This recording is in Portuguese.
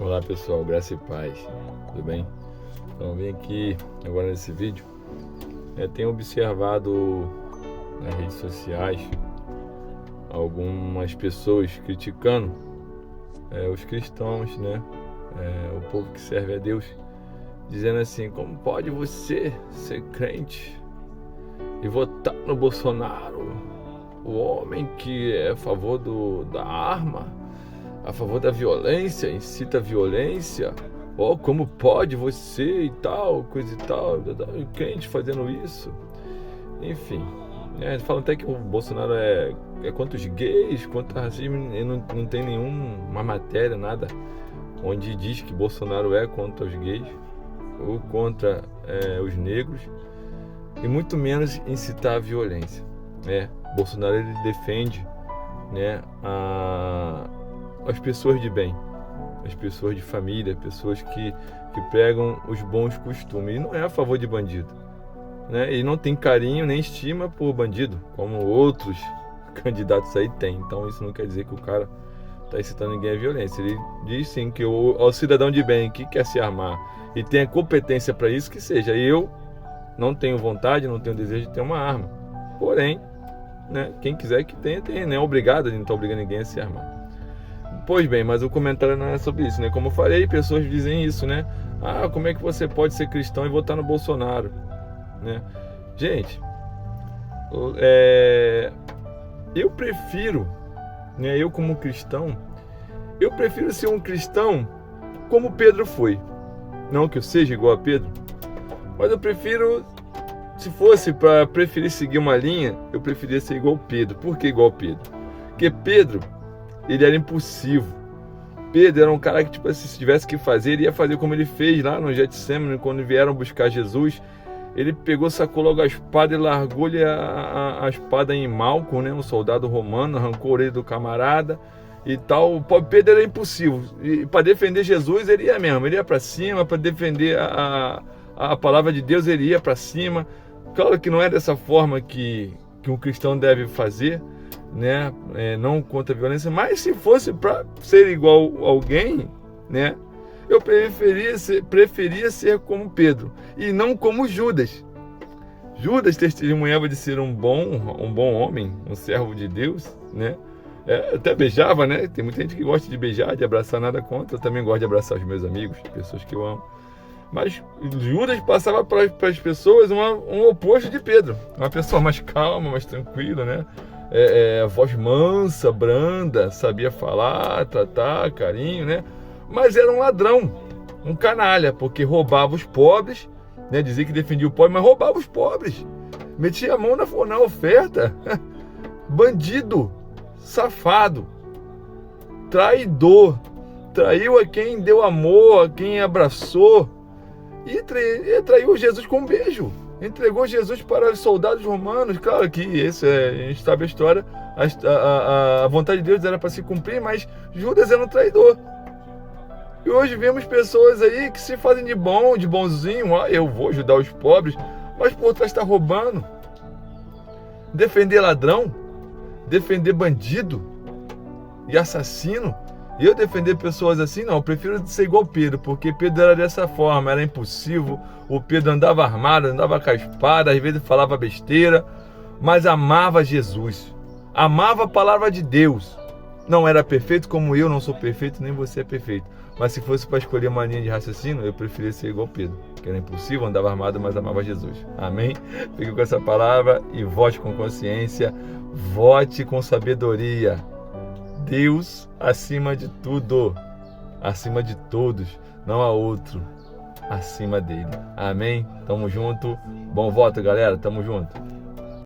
Olá pessoal, graça e paz, tudo bem? Então vim aqui agora nesse vídeo. Tenho observado nas redes sociais algumas pessoas criticando os cristãos, né? O povo que serve a Deus, dizendo assim: como pode você ser crente e votar no Bolsonaro, o homem que é a favor da arma, a favor da violência, incita a violência? Como pode você e tal, coisa e tal, crente fazendo isso? Enfim, falam até que o Bolsonaro é contra os gays, contra o racismo, e não tem nenhuma matéria, nada, onde diz que Bolsonaro é contra os gays ou contra os negros, e muito menos incitar a violência. Bolsonaro, ele defende as pessoas de bem, as pessoas de família, pessoas que pregam os bons costumes, e não é a favor de bandido, e não tem carinho nem estima por bandido, como outros candidatos aí têm. Então isso não quer dizer que o cara está incitando ninguém à violência. Ele diz sim que o cidadão de bem que quer se armar e tem a competência para isso, que seja. Eu não tenho vontade, não tenho desejo de ter uma arma, porém, quem quiser que tenha, não é obrigado, a gente não está obrigando ninguém a se armar. Pois bem, mas o comentário não é sobre isso, Como eu falei, pessoas dizem isso, como é que você pode ser cristão e votar no Bolsonaro, Gente, eu prefiro, eu como cristão, eu prefiro ser um cristão como Pedro foi. Não que eu seja igual a Pedro, mas eu prefiro, se fosse para preferir seguir uma linha, eu preferia ser igual a Pedro. Por que igual a Pedro? Porque Pedro, ele era impulsivo. Pedro era um cara que, se tivesse que fazer, ele ia fazer como ele fez lá no Getsemane, quando vieram buscar Jesus. Ele pegou, sacou logo a espada e largou-lhe a espada em Malco, um soldado romano, arrancou a orelha do camarada e tal. O pobre Pedro era impulsivo. E para defender Jesus, ele ia mesmo, ele ia para cima. Para defender a palavra de Deus, ele ia para cima. Claro que não é dessa forma que um cristão deve fazer, não contra a violência, mas se fosse para ser igual a alguém, eu preferia ser como Pedro e não como Judas. Judas testemunhava de ser um bom homem, um servo de Deus, até beijava, Tem muita gente que gosta de beijar, de abraçar, nada contra. Eu também gosto de abraçar os meus amigos, pessoas que eu amo. Mas Judas passava para as pessoas um oposto de Pedro, uma pessoa mais calma, mais tranquila, voz mansa, branda, sabia falar, tratar, carinho, mas era um ladrão, um canalha, porque roubava os pobres, dizia que defendia o pobre, mas roubava os pobres, metia a mão na oferta. Bandido, safado, traidor, traiu a quem deu amor, a quem abraçou, e traiu Jesus com um beijo. Entregou Jesus para os soldados romanos. Claro que a gente sabe a história, a vontade de Deus era para se cumprir, mas Judas era um traidor. E hoje vemos pessoas aí que se fazem de bonzinho, eu vou ajudar os pobres, mas por trás está roubando. Defender ladrão, defender bandido e assassino. E eu defender pessoas assim, não, eu prefiro ser igual Pedro, porque Pedro era dessa forma, era impulsivo. O Pedro andava armado, andava com a espada, às vezes falava besteira, mas amava Jesus, amava a palavra de Deus. Não era perfeito como eu não sou perfeito, nem você é perfeito. Mas se fosse para escolher uma linha de raciocínio, eu preferia ser igual Pedro, que era impulsivo, andava armado, mas amava Jesus. Amém? Fique com essa palavra e vote com consciência, vote com sabedoria. Deus acima de tudo, acima de todos, não há outro acima dele. Amém? Tamo junto. Bom voto, galera. Tamo junto.